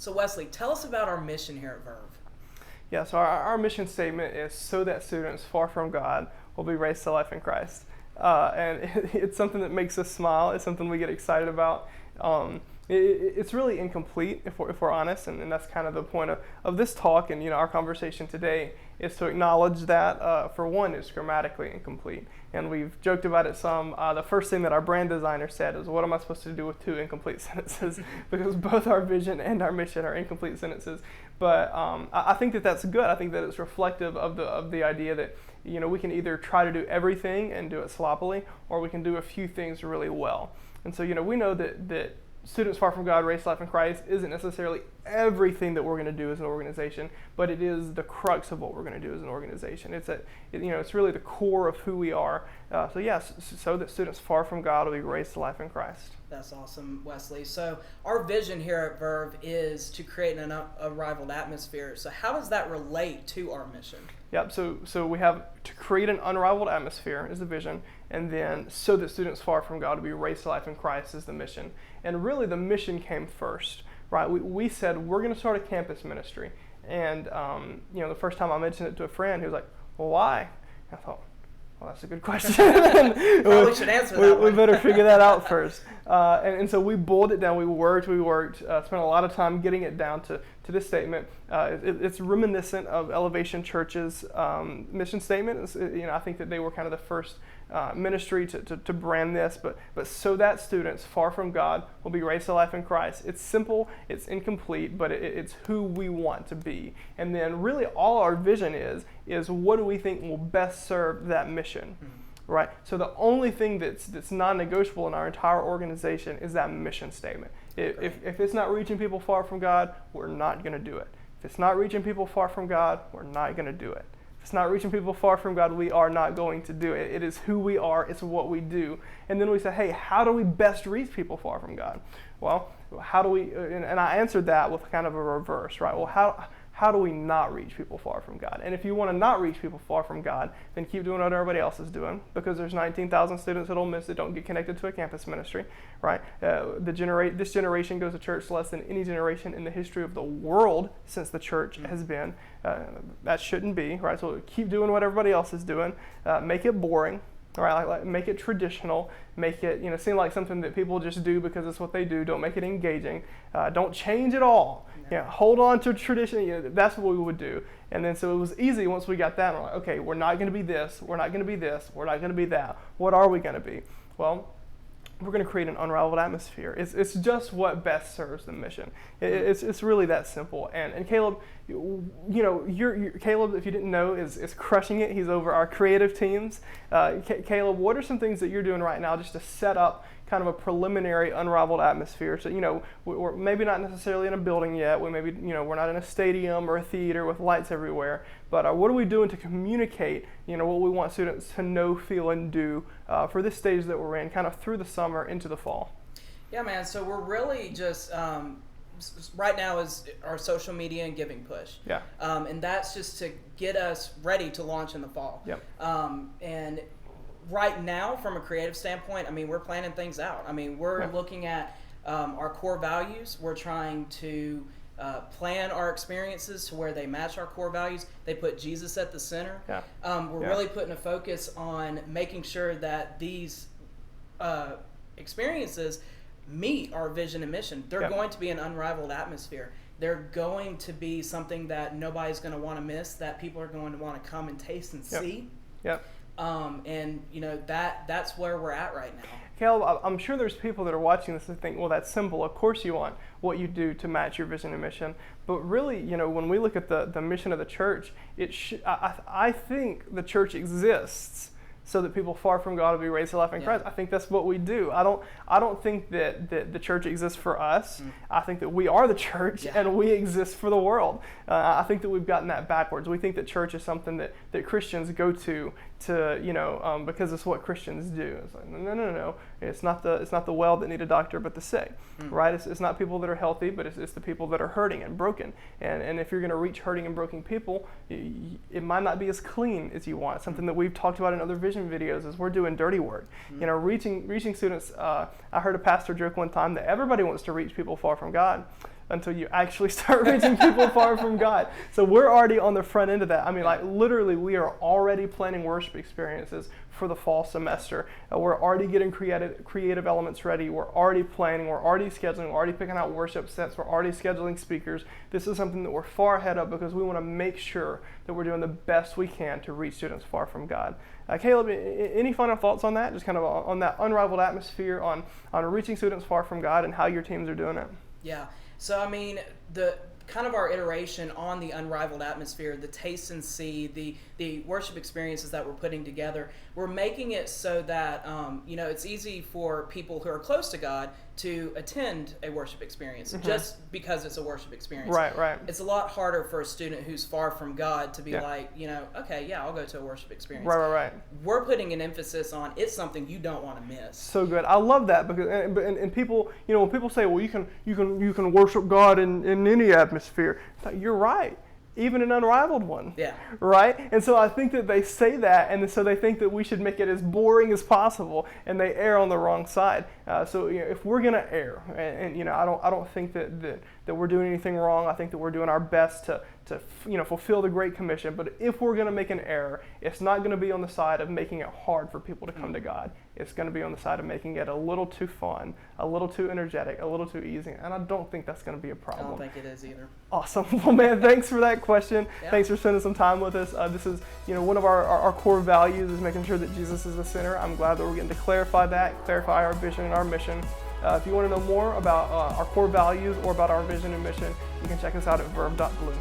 So Wesley, tell us about our mission here at Verve. Yeah, so our mission statement is so that students far from God will be raised to life in Christ. And it's something that makes us smile. It's something we get excited about. It's really incomplete if we're honest, and that's kind of the point of this talk and our conversation today is to acknowledge that for one, it's grammatically incomplete, and we've joked about it some. The first thing that our brand designer said is, "What am I supposed to do with two incomplete sentences?" Because both our vision and our mission are incomplete sentences. But I think that that's good. I think that it's reflective of the idea that we can either try to do everything and do it sloppily, or we can do a few things really well. And so we know that Students Far from God, Raised to Life in Christ isn't necessarily everything that we're going to do as an organization, but it is the crux of what we're going to do as an organization. It's really the core of who we are. So yes, so that students far from God will be raised to life in Christ. That's awesome, Wesley. So our vision here at Verve is to create an unrivaled atmosphere. So how does that relate to our mission? Yep, so we have to create an unrivaled atmosphere is the vision, and then so that students far from God will be raised to life in Christ is the mission. And really the mission came first, right? We said we're going to start a campus ministry. And, the first time I mentioned it to a friend, he was like, "Well, why?" I thought, well, that's a good question. Probably should answer that we better figure that out first. And so we boiled it down. We worked, spent a lot of time getting it down to this statement. It's reminiscent of Elevation Church's mission statement. I think that they were kind of the first ministry to brand this, but so that students far from God will be raised to life in Christ. It's simple, it's incomplete, but it's who we want to be. And then really all our vision is what do we think will best serve that mission, right? So the only thing that's non-negotiable in our entire organization is that mission statement. If it's not reaching people far from God, we're not going to do it. If it's not reaching people far from God, we're not going to do it. If it's not reaching people far from God, we are not going to do it. It is who we are. It's what we do. And then we say, hey, how do we best reach people far from God? Well, how do we, and I answered that with kind of a reverse, right? Well, how do we not reach people far from God? And if you want to not reach people far from God, then keep doing what everybody else is doing, because there's 19,000 students at Ole Miss that don't get connected to a campus ministry, right? This generation goes to church less than any generation in the history of the world since the church has been. That shouldn't be, right? So keep doing what everybody else is doing. Make it boring. All right, like make it traditional, make it seem like something that people just do because it's what they do. Don't make it engaging. Don't change it all. No. Hold on to tradition. That's what we would do. And then so it was easy once we got that. We're like, okay, we're not going to be this. We're not going to be this. We're not going to be that. What are we going to be? Well, we're going to create an unrivaled atmosphere. It's just what best serves the mission. It's really that simple. And Caleb, Caleb, if you didn't know, is crushing it. He's over our creative teams. Caleb, what are some things that you're doing right now just to set up kind of a preliminary unrivaled atmosphere? So we're maybe not necessarily in a building yet. We're not in a stadium or a theater with lights everywhere. But what are we doing to communicate what we want students to know, feel, and do for this stage that we're in, kind of through the summer into the fall? Yeah, man. So we're really just right now is our social media and giving push. Yeah. And that's just to get us ready to launch in the fall. Yep. And right now, from a creative standpoint, we're planning things out. We're looking at our core values. We're trying to plan our experiences to where they match our core values. They put Jesus at the center. Yeah. We're really putting a focus on making sure that these experiences meet our vision and mission. They're going to be an unrivaled atmosphere. They're going to be something that nobody's going to want to miss, that people are going to want to come and taste and see. Yep. That's where we're at right now. Caleb, I'm sure there's people that are watching this and think, well, that's simple. Of course you want what you do to match your vision and mission. But really, when we look at the mission of the church, I think the church exists so that people far from God will be raised to life in Christ. I think that's what we do. I don't think that the church exists for us. I think that we are the church and we exist for the world. I think that we've gotten that backwards. We think that church is something that Christians go to because it's what Christians do. It's like, no. It's not the well that need a doctor, but the sick, right? It's not people that are healthy, but it's the people that are hurting and broken. And if you're going to reach hurting and broken people, it might not be as clean as you want. Something that we've talked about in other vision videos is we're doing dirty work. Reaching students. I heard a pastor joke one time that everybody wants to reach people far from God, until you actually start reaching people far from God. So we're already on the front end of that. I mean, like literally, we are already planning worship experiences for the fall semester. We're already getting creative elements ready. We're already planning. We're already scheduling. We're already picking out worship sets. We're already scheduling speakers. This is something that we're far ahead of because we want to make sure that we're doing the best we can to reach students far from God. Caleb, any final thoughts on that? Just kind of on that unrivaled atmosphere, on reaching students far from God and how your teams are doing it? Yeah. So, I mean, the kind of our iteration on the unrivaled atmosphere, the taste and see, the worship experiences that we're putting together, we're making it so that, it's easy for people who are close to God to attend a worship experience just because it's a worship experience. Right. It's a lot harder for a student who's far from God to be like, okay, yeah, I'll go to a worship experience. Right. We're putting an emphasis on it's something you don't want to miss. So good. I love that because and people, when people say, well, you can worship God in any atmosphere, it's like, you're right. Even an unrivaled one. Yeah. Right? And so I think that they say that, and so they think that we should make it as boring as possible, and they err on the wrong side. So if we're going to err, and I don't think that we're doing anything wrong. I think that we're doing our best to fulfill the Great Commission. But if we're going to make an error, it's not going to be on the side of making it hard for people to come to God. It's going to be on the side of making it a little too fun, a little too energetic, a little too easy. And I don't think that's going to be a problem. I don't think it is either. Awesome. Well, man, thanks for that question. Yeah. Thanks for spending some time with us. This is, one of our core values is making sure that Jesus is the center. I'm glad that we're getting to clarify our vision and our mission. If you want to know more about our core values or about our vision and mission, you can check us out at verb.blue.